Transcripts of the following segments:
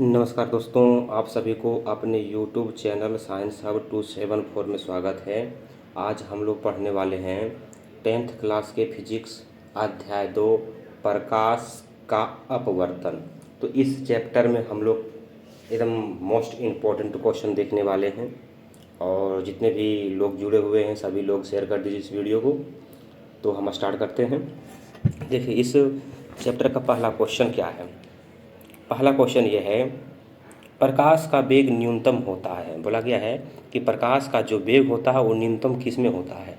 नमस्कार दोस्तों, आप सभी को अपने YouTube चैनल साइंस हब 274 में स्वागत है। आज हम लोग पढ़ने वाले हैं 10th क्लास के फिजिक्स अध्याय 2 प्रकाश का अपवर्तन। तो इस चैप्टर में हम लोग एकदम मोस्ट इम्पोर्टेंट क्वेश्चन देखने वाले हैं और जितने भी लोग जुड़े हुए हैं सभी लोग शेयर कर दीजिए इस वीडियो को। तो हम स्टार्ट करते हैं। देखिए, इस चैप्टर का पहला क्वेश्चन क्या है। पहला क्वेश्चन ये है, प्रकाश का वेग न्यूनतम होता है। बोला गया है कि प्रकाश का जो वेग होता है वो न्यूनतम किस में होता है।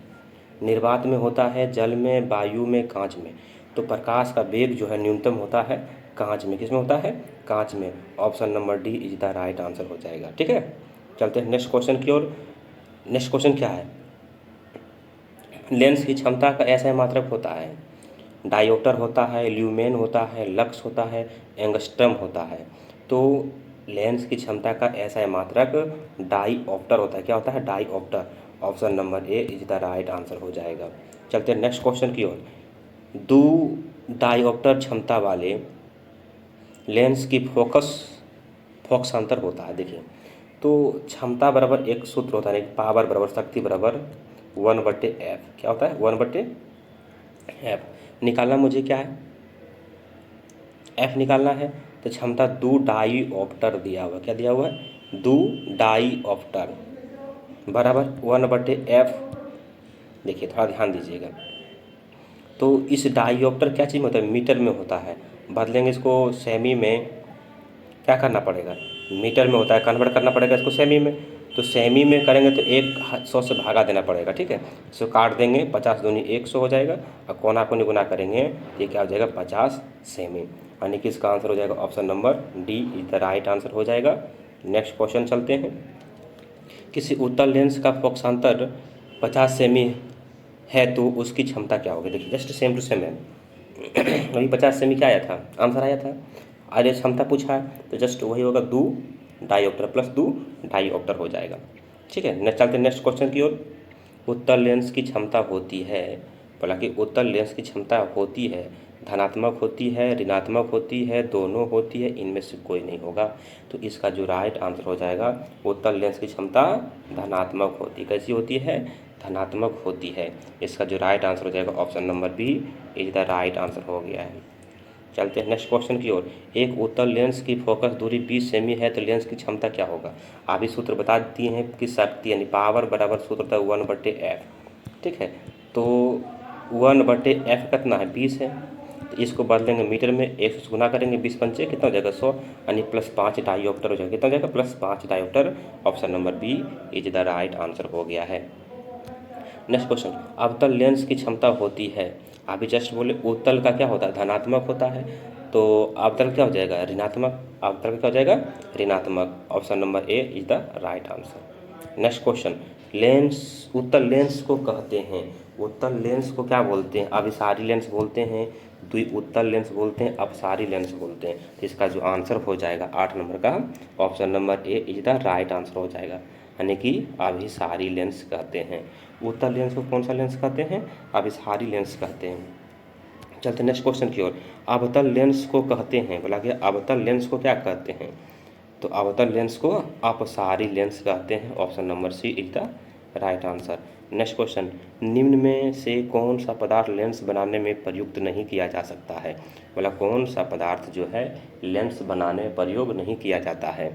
निर्वात में होता है, जल में, वायु में, कांच में। तो प्रकाश का वेग जो है न्यूनतम होता है कांच में। किस में होता है? कांच में। Option number D is the right answer हो जाएगा। ठीक है, चलते हैं नेक्स्ट क्वेश्चन की ओर। नेक्स्ट क्वेश्चन क्या है, लेंस की क्षमता का ऐसा मात्रक होता है। डायोप्टर होता है, ल्यूमेन होता है, लक्स होता है, एंगस्ट्रम होता है। तो लेंस की क्षमता का ऐसा मात्रक डाईऑप्टर होता है। क्या होता है? Diopter. Option number A is the right answer हो जाएगा। चलते हैं नेक्स्ट क्वेश्चन की ओर। दो डाईऑप्टर क्षमता वाले लेंस की फोकसांतर होता है। देखिए, तो क्षमता बराबर एक सूत्र होता है, पावर बराबर शक्ति बराबर 1/f। क्या होता है? 1/f। निकालना मुझे क्या है? f निकालना है। तो क्षमता दो डाईऑप्टर दिया हुआ। क्या दिया हुआ है? दो डाईऑप्टर बराबर 1/f। देखिए, थोड़ा ध्यान दीजिएगा। तो इस डाईऑप्टर क्या चीज़ में होता है? मीटर में होता है। बदलेंगे इसको सेमी में, क्या करना पड़ेगा? मीटर में होता है, कन्वर्ट करना पड़ेगा इसको सेमी में। तो सेमी में करेंगे तो 100 से भागा देना पड़ेगा। ठीक है, इसको काट देंगे, 50 दूनी 100 हो जाएगा और कोना को गुना करेंगे, ये क्या हो जाएगा? 50 सेमी। यानी कि इसका आंसर हो जाएगा option number D is the right answer हो जाएगा। नेक्स्ट क्वेश्चन चलते हैं। किसी उत्तल लेंस का फोकसांतर 50 सेमी है तो उसकी क्षमता क्या होगी? देखिए, जस्ट सेम टू सेम है। अभी 50 सेमी क्या आया था? आंसर आया था। आज ये क्षमता पूछा है तो जस्ट वही होगा, दो डाईऑप्टर प्लस दो डाईऑप्टर हो जाएगा। ठीक है, नेक्स्ट चलते हैं नेक्स्ट क्वेश्चन की ओर। उत्तल लेंस की क्षमता होती है, बोला कि उत्तल लेंस की क्षमता होती है, धनात्मक होती है, ऋणात्मक होती है, दोनों होती है, इनमें से कोई नहीं होगा। तो इसका जो राइट आंसर हो जाएगा, उत्तल लेंस की क्षमता धनात्मक होती है। कैसी होती है? धनात्मक होती है। इसका जो राइट आंसर हो जाएगा option number B is the right answer हो गया है। चलते हैं नेक्स्ट क्वेश्चन की ओर। एक उत्तल लेंस की फोकस दूरी 20 सेमी है तो लेंस की क्षमता क्या होगा? अभी सूत्र बता दिए हैं कि शक्ति यानी पावर बराबर सूत्र होता है 1/f। ठीक है, तो 1/f कितना है? 20 है। तो इसको बदलेंगे मीटर में, 100 से गुना करेंगे, 20 पंचे कितना हो जाएगा? 100। यानी +5 डाईऑप्टर हो जाएगा। कितना हो जाएगा? +5 diopter. Option number B is the right answer हो गया है। नेक्स्ट क्वेश्चन, अवतल लेंस की क्षमता होती है। अभी जस्ट बोले उत्तल का क्या होता है? धनात्मक होता है। तो अवतल क्या हो जाएगा? ऋणात्मक। अवतल क्या हो जाएगा? ऋणात्मक। Option number A is the right answer. Next question, lens उत्तल लेंस को कहते हैं, उत्तल लेंस को क्या बोलते हैं? अभिसारी लेंस बोलते हैं, द्वि उत्तल लेंस बोलते हैं, अपसारी लेंस बोलते हैं। तो इसका जो आंसर हो जाएगा 8 नंबर का, option number A is the right answer हो जाएगा। यानी कि अभिसारी लेंस कहते हैं। उत्तल लेंस को कौन सा लेंस कहते हैं? अभिसारी लेंस कहते हैं। चलते नेक्स्ट क्वेश्चन की ओर। अवतल लेंस को कहते हैं, बोला गया अवतल लेंस को क्या कहते हैं? तो अवतल लेंस को अपसारी लेंस कहते हैं। Option number C is the right answer. Next question, निम्न में से कौन सा पदार्थ लेंस बनाने में प्रयुक्त नहीं किया जा सकता है? बोला कौन सा पदार्थ जो है लेंस बनाने में प्रयोग नहीं किया जाता है?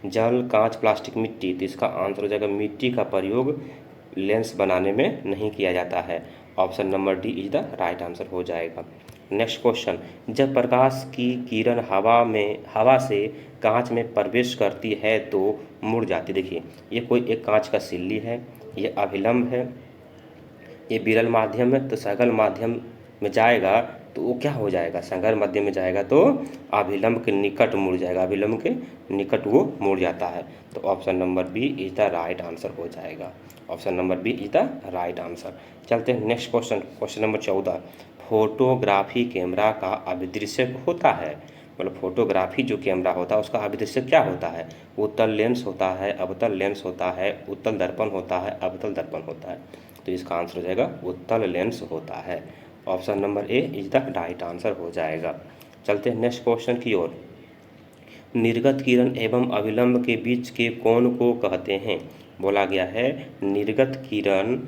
जल, कांच, प्लास्टिक, मिट्टी। तो इसका आंसर हो जाएगा मिट्टी का प्रयोग लेंस बनाने में नहीं किया जाता है। Option number D is the right answer हो जाएगा। नेक्स्ट क्वेश्चन, जब प्रकाश की किरण हवा से कांच में प्रवेश करती है तो मुड़ जाती। देखिए, ये कोई एक कांच का सिल्ली है, ये अभिलंब है, ये विरल माध्यम है। तो सगल माध्यम में जाएगा तो वो क्या हो जाएगा? सगल माध्यम में जाएगा तो अभिलंब के निकट मुड़ जाएगा, अभिलंब के निकट वो मुड़ जाता है। तो option number B is the right answer हो जाएगा। Option number B is the right answer. चलते हैं next question, question number 14। Photography camera का अभिदृश्यक होता है। मतलब फोटोग्राफी जो कैमरा होता है उसका अभिदृश्यक क्या होता है? उत्तल लेंस होता है, अवतल लेंस होता है, उत्तल दर्पण होता है, अवतल दर्पण होता है। तो इसका आंसर हो जाएगा उत्तल लेंस होता है। Option number A is the right answer हो जाएगा। चलते हैं नेक्स्ट क्वेश्चन की ओर। निर्गत किरण एवं अभिलंब के बीच के कोण को कहते हैं। बोला गया है निर्गत किरण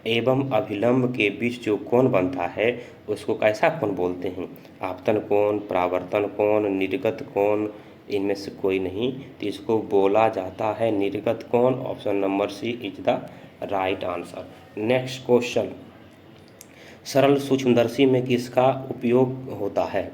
एवं अभिलंब के बीच जो कोण बनता है उसको कैसा कोण बोलते हैं? आपतन कोण, परावर्तन कोण, निर्गत कोण, इनमें से कोई नहीं, तो इसको बोला जाता है निर्गत कोण। Option number C is the right answer. Next question, सरल सूक्ष्मदर्शी में किसका उपयोग होता है?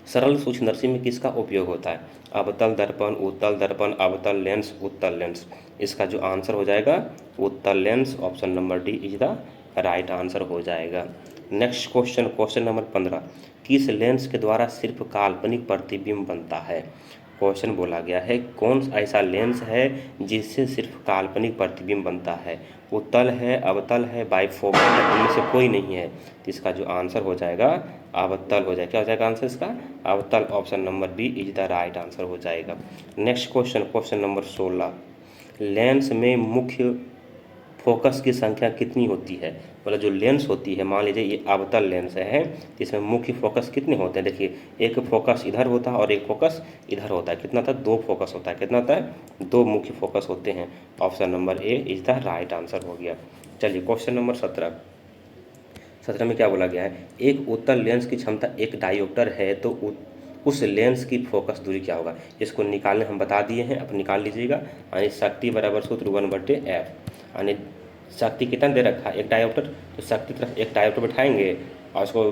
सरल सूक्ष्मदर्शी में किसका उपयोग होता है? अवतल दर्पण, उत्तल दर्पण, अवतल लेंस, उत्तल लेंस। इसका जो आंसर हो जाएगा उत्तल lens. Option number D is the right answer हो जाएगा। नेक्स्ट क्वेश्चन, क्वेश्चन नंबर 15, किस लेंस के द्वारा सिर्फ काल्पनिक प्रतिबिंब बनता है? क्वेश्चन बोला गया है कौन ऐसा लेंस है जिससे सिर्फ काल्पनिक प्रतिबिंब बनता है? उत्तल है, अवतल है, बाइफोकल है, इनमें से कोई नहीं है, तो इसका जो आंसर हो जाएगा अवतल हो जाएगा। क्या हो जाएगा आंसर इसका? अवतल। Option number B is the right answer हो जाएगा। Next question, question number 16, lens में मुख्य फोकस की संख्या कितनी होती है? मतलब जो लेंस होती है, मान लीजिए ये अवतल लेंस है, तो इसमें मुख्य फोकस कितने होते हैं? देखिए एक फोकस इधर होता है और एक फोकस इधर होता है। कितना था? 2 फोकस होता है। कितना होता है? 2 मुख्य फोकस होते हैं। Option number A is the right answer हो गया। चलिए क्वेश्चन नंबर 17, 17 में क्या बोला गया है? एक उत्तल लेंस की क्षमता 1 डायोप्टर है तो उस लेंस की फोकस दूरी क्या होगा? इसको निकालने हम बता दिए हैं, अब निकाल लीजिएगा। यानी शक्ति बराबर सूत्र 1/f। यानी शक्ति कितना दे रखा है? 1 डायोप्टर, तो शक्ति तरफ 1 डायोप्टर बैठाएंगे और उसको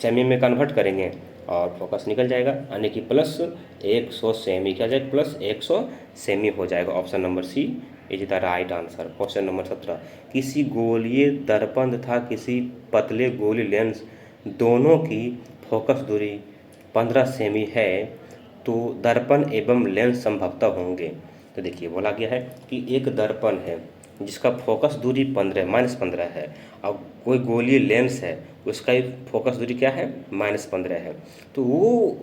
सेमी में कन्वर्ट करेंगे और फोकस निकल जाएगा। यानी कि प्लस 100 सेमी, क्या जाएगा? प्लस 100 सेमी हो जाएगा। Option number C is the right answer. Question number 17, किसी गोलीय दर्पण तथा किसी पतले गोली लेंस दोनों की फोकस दूरी 15 सेमी है तो दर्पण एवं लेंस संभवतः होंगे। तो देखिए बोला गया है कि एक दर्पण है जिसका फोकस दूरी 15 है और कोई गोलीय लेंस है उसका फोकस दूरी क्या है? -15 है। तो वो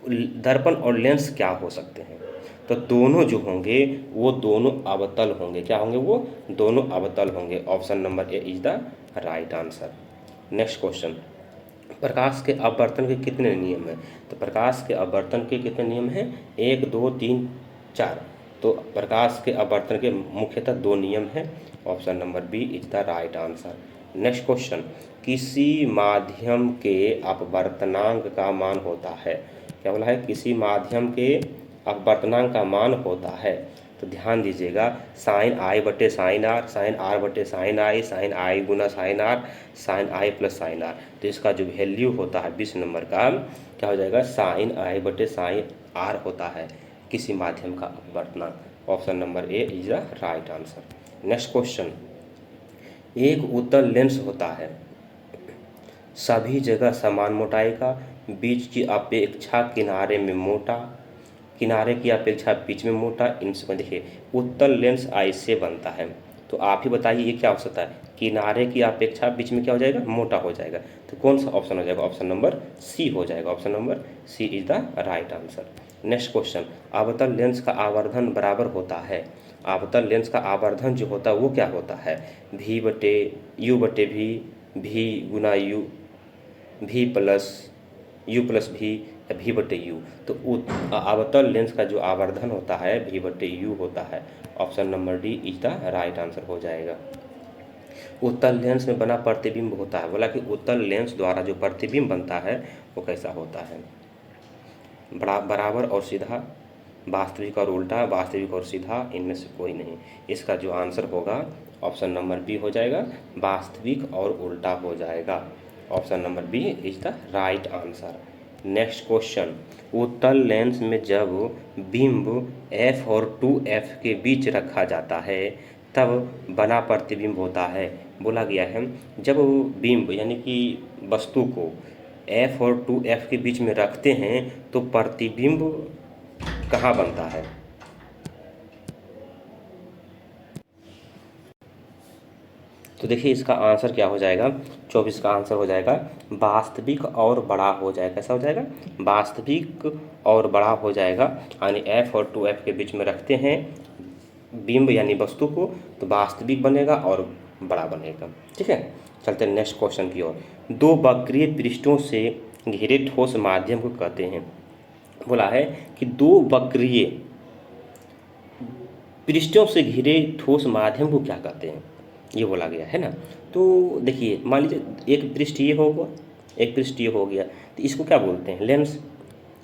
दर्पण और लेंस क्या हो सकते हैं? तो दोनों जो होंगे वो दोनों अवतल होंगे। क्या होंगे? वो दोनों अवतल होंगे। Option number A is the right answer. Next question, प्रकाश के अपवर्तन के कितने नियम हैं? तो प्रकाश के अपवर्तन के कितने नियम हैं? 1, 2, 3, 4। तो प्रकाश के अपवर्तन के मुख्यतः 2 नियम हैं। Option number B is the right answer. Next question, किसी माध्यम के अपवर्तनांक का मान होता है? क्या बोला है? किसी माध्यम के अपवर्तनांक का मान होता है। तो ध्यान दीजिएगा, साइन आई बटे साइन आर, साइन आर बटे साइन आई, साइन आई गुना sine R, sine I plus sine R. तो इसका जो वैल्यू होता है 20 नंबर का, क्या हो जाएगा? साइन आई बटे साइन आर होता है किसी माध्यम का अपवर्तनांक। Option number A is the right answer. Next question, एक उत्तल लेंस होता है सभी जगह समान मोटाई का, बीच की अपेक्षा किनारे में मोटा, किनारे की अपेक्षा बीच में मोटा। इनसे देखिए उत्तल लेंस ऐसे बनता है, तो आप ही बताइए ये क्या हो सकता है? किनारे की अपेक्षा बीच में क्या हो जाएगा? मोटा हो जाएगा। तो कौन सा ऑप्शन हो जाएगा? ऑप्शन नंबर सी हो जाएगा। Option number C is the right answer. Next question, अवतल लेंस का आवर्धन बराबर होता है। अवतल लेंस का आवर्धन जो होता है वो क्या होता है? v बटे यू बटे भी, भी गुना यू, भी प्लस यू प्लस भी, या भी बटे यू। तो अवतल लेंस का जो आवर्धन होता है भी बटे यू होता है। Option number D is the right answer हो जाएगा। उत्तल लेंस में बना प्रतिबिंब होता है। बोला कि उत्तल लेंस द्वारा जो प्रतिबिंब बनता है वो कैसा होता है? बराबर और सीधा, वास्तविक और उल्टा, वास्तविक और सीधा, इनमें से कोई नहीं। इसका जो आंसर होगा ऑप्शन नंबर बी हो जाएगा, वास्तविक और उल्टा हो जाएगा। Option number B is the right answer. Next question, उत्तल लेंस में जब बिंब f और 2f के बीच रखा जाता है तब बना प्रतिबिंब होता है। बोला गया है जब बिंब यानी कि वस्तु को f और 2f के बीच में रखते हैं तो प्रतिबिंब कहाँ बनता है? तो देखिए इसका आंसर क्या हो जाएगा? 24 का आंसर हो जाएगा वास्तविक और बड़ा हो जाएगा। कैसा हो जाएगा? वास्तविक और बड़ा हो जाएगा। यानी f और 2f के बीच में रखते हैं बिंब यानी वस्तु को तो वास्तविक बनेगा और बड़ा बनेगा। ठीक है, चलते हैं नेक्स्ट क्वेश्चन की ओर। 2 वक्रीय पृष्ठों से घिरे ठोस माध्यम को कहते हैं। बोला है कि दो वक्रीय पृष्ठों से घिरे ठोस माध्यम को क्या कहते हैं, ये बोला गया है ना। तो देखिए मान लीजिए एक पृष्ठ ये होगा, एक पृष्ठ ये हो गया, तो इसको क्या बोलते हैं, लेंस।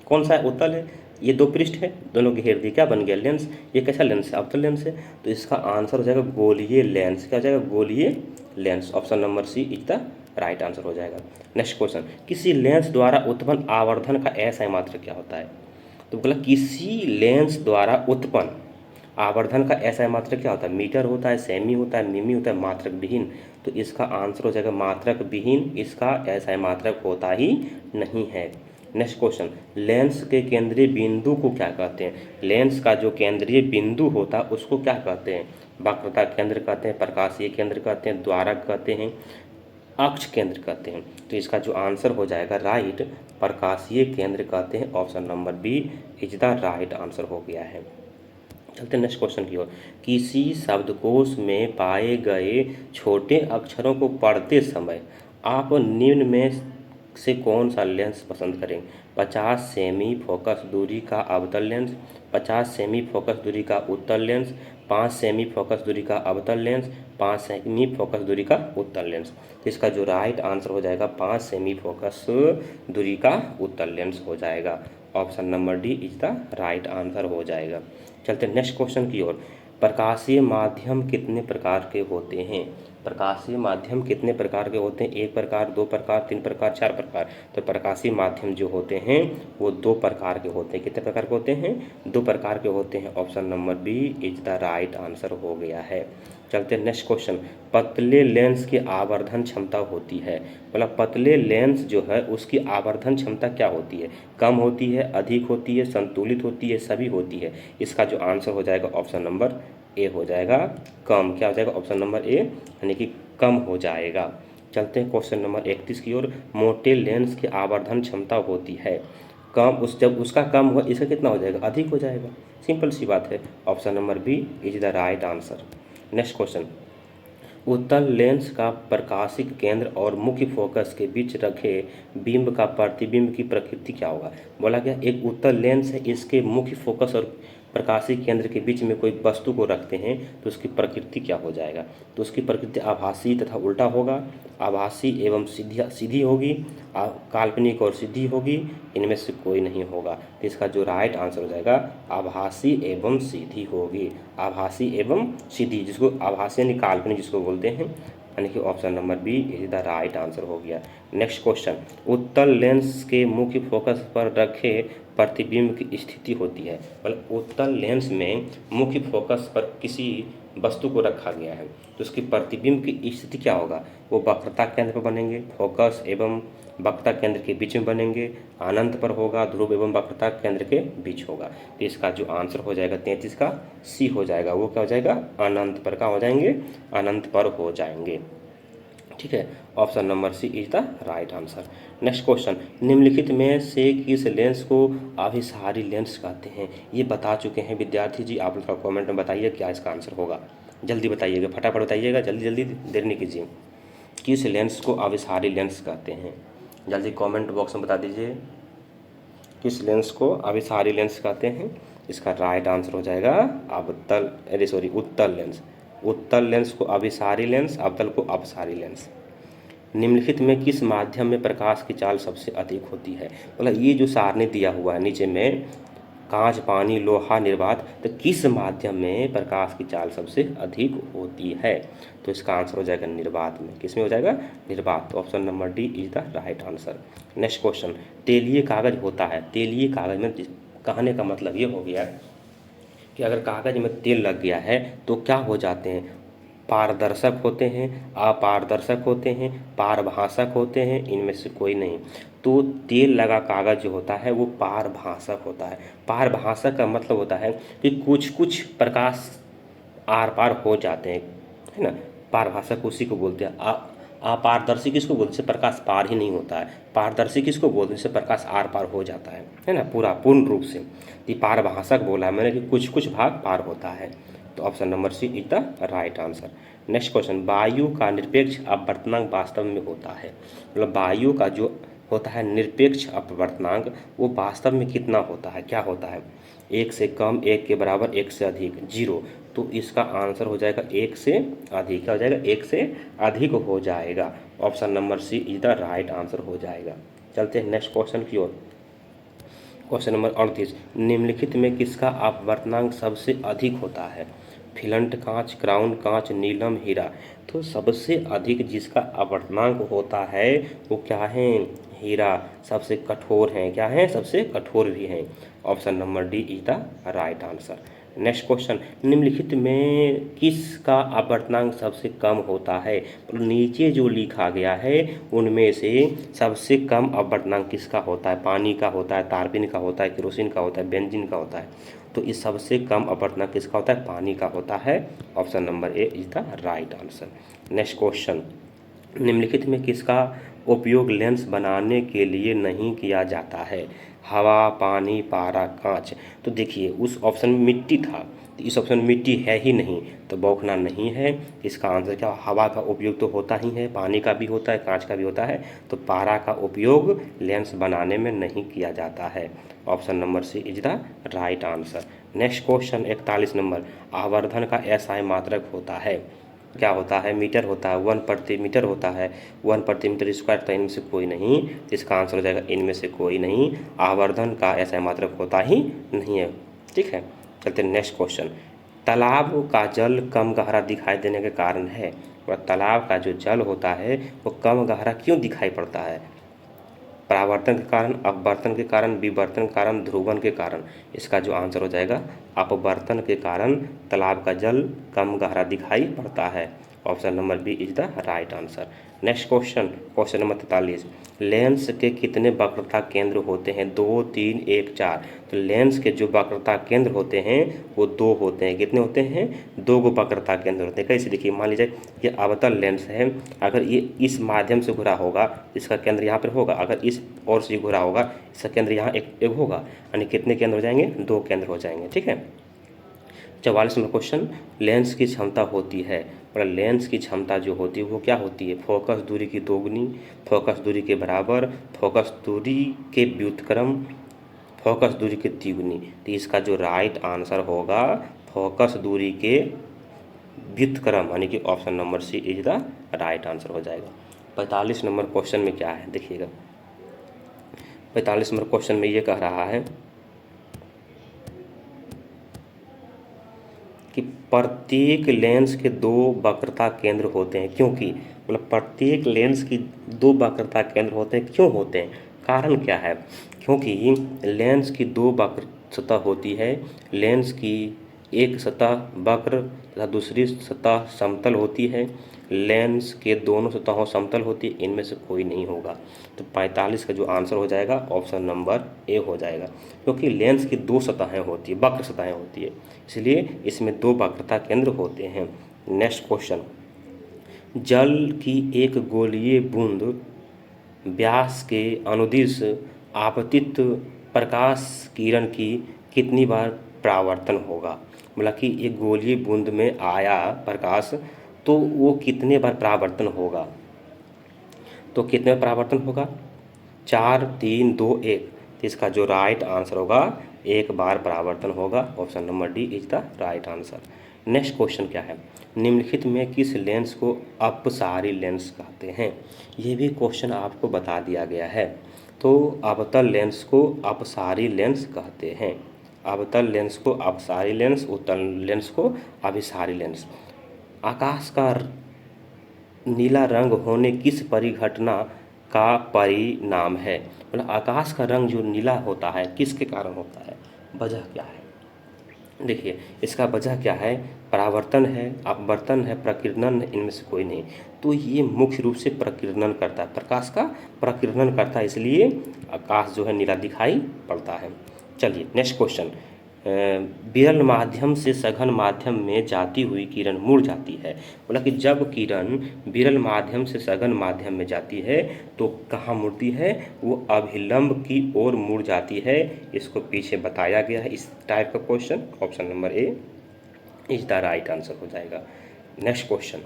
कौन सा है, उत्तल है। ये दो पृष्ठ है, दोनों घेर दिए, क्या बन गया, लेंस। ये कैसा लेंस है, अवतल लेंस है। तो इसका आंसर हो जाएगा गोलीय लेंस। क्या हो जाएगा, गोलीय lens. Option number C is the right answer हो जाएगा। नेक्स्ट क्वेश्चन, किसी लेंस द्वारा उत्पन्न आवर्धन का ऐसा मात्रक क्या होता है। तो बोला किसी लेंस द्वारा उत्पन्न आवर्धन का ऐसा मात्रक क्या होता है, मीटर होता है, सेमी होता है, मिमी होता है, मात्रक विहीन। तो इसका आंसर हो जाएगा मात्रक विहीन, इसका ऐसा मात्रक होता ही नहीं है। नेक्स्ट क्वेश्चन, लेंस के केंद्रीय बिंदु को क्या कहते हैं। लेंस का जो केंद्रीय बिंदु होता है उसको क्या कहते हैं, वक्रता केंद्र कहते हैं, प्रकाशीय केंद्र कहते हैं, द्वारक कहते हैं, अक्ष केंद्र कहते हैं। तो इसका जो आंसर हो जाएगा राइट, प्रकाशीय केंद्र कहते हैं। Option number B is the right answer हो गया है। चलते हैं नेक्स्ट क्वेश्चन की ओर। किसी शब्दकोश में पाए गए छोटे अक्षरों को पढ़ते समय आप निम्न में से कौन सा लेंस पसंद करें। 50 सेमी फोकस दूरी का अवतल लेंस, 50 सेमी फोकस दूरी का उत्तल लेंस, 5 सेमी फोकस दूरी का अवतल लेंस, 5 सेमी फोकस दूरी का उत्तल लेंस। इसका जो राइट आंसर हो जाएगा 5 सेमी फोकस दूरी का उत्तल लेंस हो जाएगा। Option number D is the right answer हो जाएगा। चलते हैं नेक्स्ट क्वेश्चन की ओर। प्रकाशीय माध्यम कितने प्रकार के होते हैं। प्रकाशीय माध्यम कितने प्रकार के होते हैं, एक प्रकार, दो प्रकार, तीन प्रकार, चार प्रकार। तो प्रकाशीय माध्यम जो होते हैं वो दो प्रकार के होते हैं। कितने प्रकार के होते हैं, दो प्रकार के होते हैं। Option number B is the right answer हो गया है। चलते हैं नेक्स्ट क्वेश्चन, पतले लेंस की आवर्धन क्षमता होती है। मतलब पतले लेंस जो है उसकी आवर्धन क्षमता क्या होती है, कम होती है, अधिक होती है, संतुलित होती है, सभी होती है। इसका जो आंसर हो जाएगा ऑप्शन नंबर ए हो जाएगा, कम। क्या हो जाएगा, ऑप्शन नंबर ए यानी कि कम हो जाएगा। चलते हैं क्वेश्चन नंबर 31 की ओर। मोटे लेंस की आवर्धन क्षमता होती है कम, उस जब उसका कम हो इसका कितना हो जाएगा, अधिक हो जाएगा। सिंपल सी बात है। Option number B is the right answer. Next question, उत्तल लेंस का प्रकाशिक केंद्र और मुख्य फोकस के बीच रखे बिंब का प्रतिबिंब की प्रकृति क्या होगा। बोला गया एक उत्तल लेंस है, इसके मुख्य फोकस और प्रकाशिक केंद्र के बीच में कोई वस्तु को रखते हैं तो उसकी प्रकृति क्या हो जाएगा। तो उसकी प्रकृति आभासी तथा उल्टा होगा, आभासी एवं सीधी सीधी होगी, काल्पनिक और सीधी होगी, इनमें से कोई नहीं होगा। तो इसका जो राइट आंसर हो जाएगा आभासी एवं सीधी होगी। आभासी एवं सीधी, जिसको आभासी यानी काल्पनिक जिसको बोलते हैं, यानी कि option number B is the right answer हो गया। नेक्स्ट क्वेश्चन, उत्तल लेंस के मुख्य फोकस पर रखे प्रतिबिंब की स्थिति होती है। मतलब उत्तल लेंस में मुख्य फोकस पर किसी वस्तु को रखा गया है तो उसकी प्रतिबिंब की स्थिति क्या होगा, वो वक्रता केंद्र पर बनेंगे, फोकस एवं वक्रता केंद्र के बीच में बनेंगे, अनंत पर होगा, ध्रुव एवं वक्रता केंद्र के बीच होगा। तो इसका जो आंसर हो जाएगा 33 का सी हो जाएगा। वो क्या हो जाएगा, अनंत पर। का हो जाएंगे, अनंत पर हो जाएंगे। ठीक है, option number C is the right answer. Next question, निम्नलिखित में से किस लेंस को अभिसारी लेंस कहते हैं। ये बता चुके हैं विद्यार्थी जी, आप लोग कमेंट में बताइए क्या इसका आंसर होगा। जल्दी बताइएगा, फटाफट बताइएगा, जल्दी जल्दी, देर नहीं कीजिए। किस लेंस को अभिसारी लेंस कहते हैं, जल्दी कमेंट बॉक्स में बता दीजिए किस लेंस को अभिसारी लेंस कहते हैं। इसका राइट आंसर हो जाएगा अवतल, अरे सॉरी, उत्तल लेंस। उत्तल लेंस को अभिसारी लेंस, अवतल को अपसारी लेंस। निम्नलिखित में किस माध्यम में प्रकाश की चाल सबसे अधिक होती है। मतलब ये जो सारणी दिया हुआ है नीचे में, कांच, पानी, लोहा, निर्वात, तो किस माध्यम में प्रकाश की चाल सबसे अधिक होती है। तो इसका आंसर हो जाएगा निर्वात में। किस में हो जाएगा, निर्वात। Option number D is the right answer. Next question, तेलीय कागज होता है। तेलीय कागज में कहने का मतलब ये हो गया कि अगर कागज में तेल लग गया है तो क्या हो जाते हैं, पारदर्शक होते हैं, अपारदर्शक होते हैं, पारभाषक होते हैं, इनमें से कोई नहीं। तो तेल लगा कागज जो होता है वो पारभाषक होता है। पारभाषक का मतलब होता है कि कुछ कुछ प्रकाश आर पार हो जाते हैं, है ना। पारभाषक उसी को बोलते हैं। अपारदर्शी किसको बोलते हैं, जिससे प्रकाश पार ही नहीं होता है। पारदर्शी किसको बोलते हैं, जिससे प्रकाश आर पार हो जाता है ना, पूर्ण रूप से। ये पारभाषक बोला है मैंने कि कुछ कुछ भाग पार होता है। तो option number C is the right answer. Next question, वायु का निरपेक्ष अपवर्तनांक वास्तव में होता है। मतलब वायु का जो होता है निरपेक्ष अपवर्तनांक, वो वास्तव में कितना होता है, क्या होता है? 1 से कम, 1 के बराबर, 1 से अधिक, 0। तो इसका आंसर हो जाएगा 1 से अधिक। क्या हो जाएगा? 1 से अधिक हो जाएगा। Option number C is the right answer हो जाएगा। चलते हैं नेक्स्ट क्वेश्चन की ओर। क्वेश्चन नंबर 38, निम्नलिखित में किसका अपवर्तनांक सबसे अधिक होता है? फिलंट कांच, क्राउन कांच, नीलम, हीरा। तो सबसे अधिक जिसका अपवर्तनांक होता है वो क्या है? हीरा। सबसे कठोर हैं, क्या हैं? सबसे कठोर भी हैं। Option number D is the right answer. Next question, निम्नलिखित में किसका अपवर्तनांक सबसे कम होता है? तो नीचे जो लिखा गया है उनमें से सबसे कम अपवर्तनांक किसका होता है? पानी का होता है, तारपीन का होता है, केरोसिन का होता है, बेंजीन का होता है। तो इस सबसे कम अपवर्तनांक किसका होता है? पानी का होता है। Option number A is the right answer. Next question, निम्नलिखित में किसका उपयोग लेंस बनाने के लिए नहीं किया जाता है? हवा, पानी, पारा, कांच। तो देखिए उस ऑप्शन में मिट्टी था, तो इस ऑप्शन में मिट्टी है ही नहीं, तो बौखना नहीं है। इसका आंसर क्या? हवा का उपयोग तो होता ही है, पानी का भी होता है, कांच का भी होता है, तो पारा का उपयोग लेंस बनाने में नहीं किया जाता है। Option number C is the right answer. Next question 41 number, आवर्धन का एसआई मात्रक होता है, क्या होता है? मीटर होता है, 1 प्रति मीटर होता है, 1 प्रति मीटर स्क्वायर, तो इनमें से कोई नहीं। इसका आंसर हो जाएगा इनमें से कोई नहीं। आवर्धन का ऐसा मात्रक होता ही नहीं है। ठीक है, चलते नेक्स्ट क्वेश्चन। तालाब का जल कम गहरा दिखाई देने के कारण है, और तालाब का जो जल होता है वो कम गहरा क्यों दिखाई पड़ता है? परावर्तन के कारण, अपवर्तन के कारण, विवर्तन के कारण, ध्रुवन के कारण। इसका जो आंसर हो जाएगा अपवर्तन के कारण तालाब का जल कम गहरा दिखाई पड़ता है। Option number B is the right answer. Next question, question number 43, lens के कितने वक्रता केंद्र होते हैं? 2, 3, 1, 4। तो लेंस के जो वक्रता केंद्र होते हैं वो 2 होते हैं। कितने होते हैं? 2 गो वक्रता केंद्र होते हैं। कैसे? देखिए, मान लीजिए ये अवतल लेंस है, अगर ये इस माध्यम से घुरा होगा, इसका केंद्र यहाँ पर होगा। अगर इस ओर से घुरा होगा, इसका केंद्र यहाँ एक होगा, यानी कितने केंद्र हो जाएंगे? 2 केंद्र हो जाएंगे। ठीक है। 44 नंबर क्वेश्चन, लेंस की क्षमता होती है, और लेंस की क्षमता जो होती है वो क्या होती है? फोकस दूरी की दोगुनी, फोकस दूरी के बराबर, फोकस दूरी के व्युत्क्रम, फोकस दूरी के तिगुनी। तो इसका जो राइट आंसर होगा फोकस दूरी के व्युत्क्रम, यानी कि option number C is the right answer हो जाएगा। 45 नंबर क्वेश्चन में क्या है देखिएगा। 45 नंबर क्वेश्चन में ये कह रहा है कि प्रत्येक लेंस के 2 वक्रता केंद्र होते हैं, क्योंकि मतलब प्रत्येक लेंस की 2 वक्रता केंद्र होते हैं, क्यों होते हैं? कारण क्या है? क्योंकि लेंस की 2 वक्र सतह होती है। लेंस की एक सतह वक्र तथा दूसरी सतह समतल होती है। लेंस के दोनों सतहों समतल होती है, इनमें से कोई नहीं होगा। तो 45 का जो आंसर हो जाएगा ऑप्शन नंबर ए हो जाएगा, क्योंकि लेंस की 2 सतहें होती है, वक्र सतहें होती है, इसलिए इसमें 2 वक्रता केंद्र होते हैं। नेक्स्ट क्वेश्चन, जल की एक गोलीय बूंद व्यास के अनुदिश आपतित प्रकाश किरण की कितनी बार परावर्तन होगा? मतलब कि एक गोलीय बूंद में आया प्रकाश, तो वो कितने बार परावर्तन होगा? तो कितने बार परावर्तन होगा? 4, 3, 2, 1। तो इसका जो राइट आंसर होगा 1 बार परावर्तन होगा। Option number D is the right answer. Next question क्या है, निम्नलिखित में किस लेंस को अपसारी लेंस कहते हैं? ये भी क्वेश्चन आपको बता दिया गया है। तो अवतल लेंस को अपसारी लेंस कहते हैं। अवतल लेंस को अपसारी लेंस, उत्तल लेंस को अभिसारी लेंस। आकाश का नीला रंग होने किस परिघटना का परिणाम है? मतलब आकाश का रंग जो नीला होता है किसके कारण होता है? वजह क्या है? देखिए, इसका वजह क्या है? परावर्तन है, अपवर्तन है, प्रकीर्णन है, इनमें से कोई नहीं। तो ये मुख्य रूप से प्रकीर्णन करता है, प्रकाश का प्रकीर्णन करता है, इसलिए आकाश जो है नीला दिखाई पड़ता है। चलिए नेक्स्ट क्वेश्चन, विरल माध्यम से सघन माध्यम में जाती हुई किरण मुड़ जाती है। मतलब कि जब किरण विरल माध्यम से सघन माध्यम में जाती है तो कहाँ मुड़ती है? वो अभिलंब की ओर मुड़ जाती है। इसको पीछे बताया गया है इस टाइप का question. Option number A is the right answer हो जाएगा। नेक्स्ट क्वेश्चन,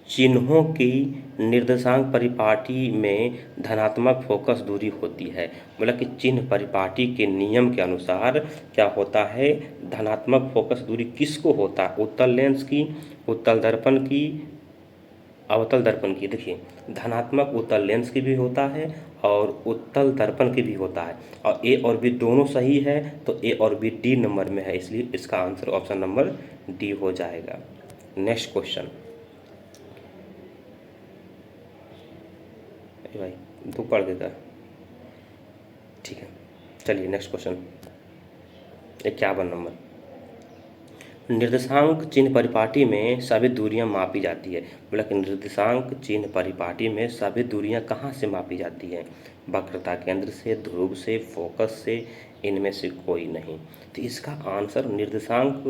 चिन्हों की निर्देशांक परिपाटी में धनात्मक फोकस दूरी होती है। मतलब कि चिन्ह परिपाटी के नियम के अनुसार क्या होता है, धनात्मक फोकस दूरी किसको होता है, उत्तल लेंस की, उत्तल दर्पण की, अवतल दर्पण की। देखिए धनात्मक उत्तल लेंस की भी होता है और उत्तल दर्पण की भी होता है, और ए और बी दोनों सही है तो ए और बी डी नंबर में है, इसलिए इसका आंसर ऑप्शन नंबर डी हो जाएगा। Next question. भाई तू पढ़ देगा, ठीक है। चलिए नेक्स्ट क्वेश्चन 51 नंबर। निर्देशांक चिन्ह परिपाटी में सभी दूरियां मापी जाती है। बोला कि निर्देशांक चिन्ह परिपाटी में सभी दूरियां कहाँ से मापी जाती हैं, वक्रता केंद्र से, ध्रुव से, फोकस से, इनमें से कोई नहीं। तो इसका आंसर निर्देशांक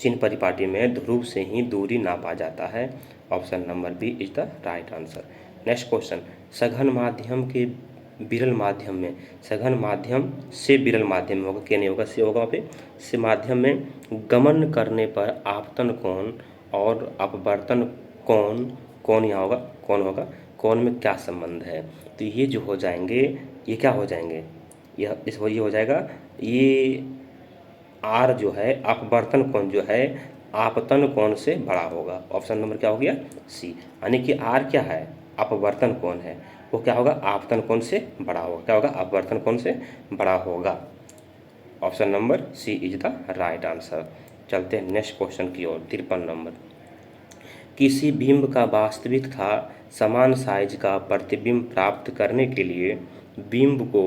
चिन्ह परिपाटी में ध्रुव से ही दूरी नापा जाता है, option number B is the right answer. Next question. सघन माध्यम के विरल माध्यम में, सघन माध्यम से विरल माध्यम में होगा, क्या नहीं होगा, से होगा वहाँ पे, से माध्यम में गमन करने पर आपतन कोण और अपवर्तन कोण, कौन यहाँ होगा, कौन होगा, कौन में क्या संबंध है। तो ये जो हो जाएंगे, ये क्या हो जाएंगे, यह इस ये हो जाएगा, ये आर जो है अपवर्तन कोण जो है आपतन कोण से बड़ा होगा, ऑप्शन नंबर क्या हो गया, सी। यानी कि आर क्या है, अपवर्तन कोण है, वो क्या होगा, आपतन कोण से बड़ा होगा, क्या होगा, अपवर्तन कोण से बड़ा होगा, option number C is the right answer. चलते हैं नेक्स्ट क्वेश्चन की ओर 53 नंबर। किसी बिंब का वास्तविक था समान साइज का प्रतिबिंब प्राप्त करने के लिए बिंब को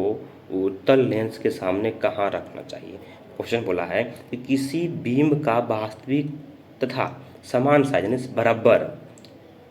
उत्तल लेंस के सामने कहाँ रखना चाहिए। क्वेश्चन बोला है कि किसी बिंब का वास्तविक तथा समान साइज यानी बराबर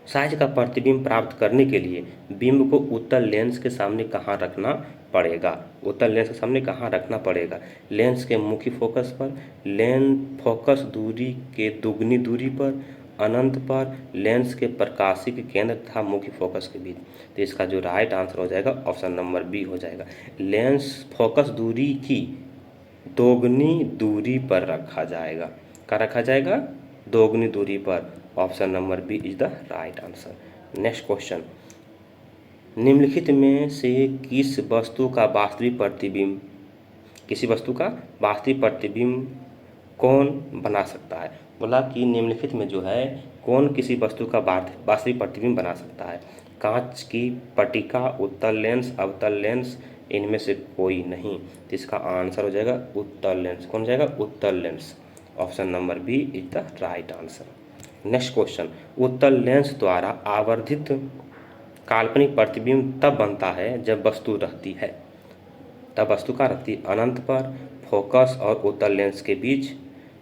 साइज का प्रतिबिंब प्राप्त करने के लिए बिंब को उत्तल लेंस के सामने कहाँ रखना पड़ेगा, उत्तल लेंस के सामने कहाँ रखना पड़ेगा, लेंस के मुख्य फोकस पर, लेंस फोकस दूरी के दुगनी दूरी पर, अनंत पर, लेंस के प्रकाशिक केंद्र तथा मुख्य फोकस के बीच। तो इसका जो राइट आंसर हो जाएगा ऑप्शन नंबर बी हो जाएगा, लेंस फोकस दूरी की दोगुनी दूरी पर रखा जाएगा, क्या रखा जाएगा, दोगुनी दूरी पर, option number B is the right answer. Next question. निम्नलिखित में से किस वस्तु का वास्तविक प्रतिबिंब, किसी वस्तु का वास्तविक प्रतिबिंब कौन बना सकता है। बोला कि निम्नलिखित में जो है कौन किसी वस्तु का वास्तविक प्रतिबिंब बना सकता है, कांच की पट्टिका, उत्तल लेंस, अवतल लेंस, इनमें से कोई नहीं। तो इसका आंसर हो जाएगा उत्तल लेंस, कौन हो जाएगा, उत्तल lens, option number B is the right answer. Next question. उत्तल लेंस द्वारा आवर्धित काल्पनिक प्रतिबिंब तब बनता है जब वस्तु रहती है, तब वस्तु का रहती है अनंत पर, फोकस और उत्तल लेंस के बीच,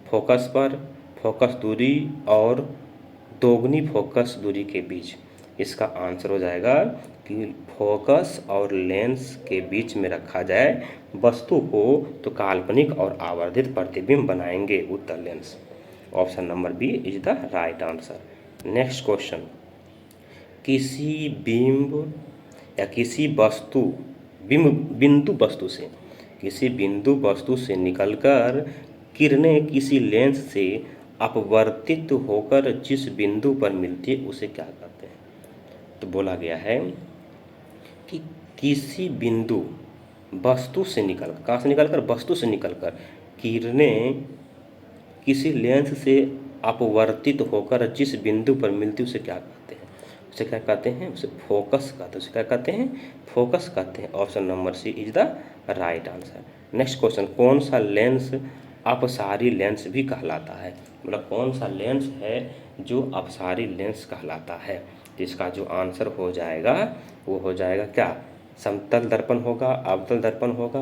फोकस पर, फोकस दूरी और दोगुनी फोकस दूरी के बीच। इसका आंसर हो जाएगा कि फोकस और लेंस के बीच में रखा जाए वस्तु को तो काल्पनिक और आवर्धित प्रतिबिंब बनाएंगे उत्तल lens, option number B is the right answer. Next question. किसी बिंब या किसी वस्तु बिंदु वस्तु से, किसी बिंदु वस्तु से निकलकर किरणें किसी लेंस से अपवर्तित होकर जिस बिंदु पर मिलती है उसे क्या कहते हैं। तो बोला गया है कि किसी बिंदु वस्तु से निकल, कहाँ से निकलकर, वस्तु से निकलकर किरणें किसी लेंस से अपवर्तित होकर जिस बिंदु पर मिलती है उसे क्या कहते हैं, उसे क्या कहते हैं, उसे फोकस कहते हैं, उसे क्या कहते हैं, फोकस कहते हैं, option number C is the right answer. Next question. कौन सा लेंस अपसारी लेंस भी कहलाता है, मतलब कौन सा लेंस है जो अपसारी लेंस कहलाता है। तो इसका जो आंसर हो जाएगा वो हो जाएगा क्या, समतल दर्पण होगा, अवतल दर्पण होगा,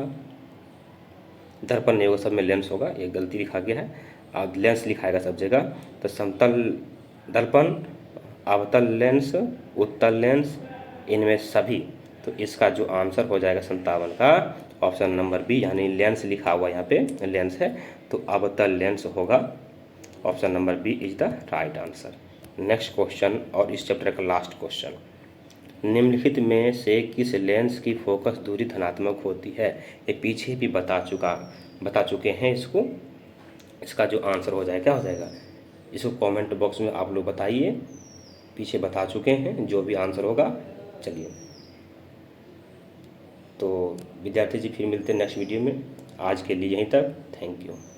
दर्पण नहीं होगा, सब में लेंस होगा, ये गलती लिखा गया है, अब लेंस लिखाएगा सब जगह। तो समतल दर्पण, अवतल लेंस, उत्तल लेंस, इनमें सभी। तो इसका जो आंसर हो जाएगा 57 का ऑप्शन नंबर बी, यानी लेंस लिखा हुआ यहाँ पे लेंस है तो अवतल लेंस होगा, option number B is the right answer. Next question और इस चैप्टर का लास्ट क्वेश्चन। निम्नलिखित में से किस लेंस की फोकस दूरी धनात्मक होती है। ये पीछे भी बता चुके हैं इसको। इसका जो आंसर हो जाएगा क्या हो जाएगा, इसको कमेंट बॉक्स में आप लोग बताइए। पीछे बता चुके हैं, जो भी आंसर होगा। चलिए, तो विद्यार्थी जी फिर मिलते हैं नेक्स्ट वीडियो में। आज के लिए यहीं तक। Thank you.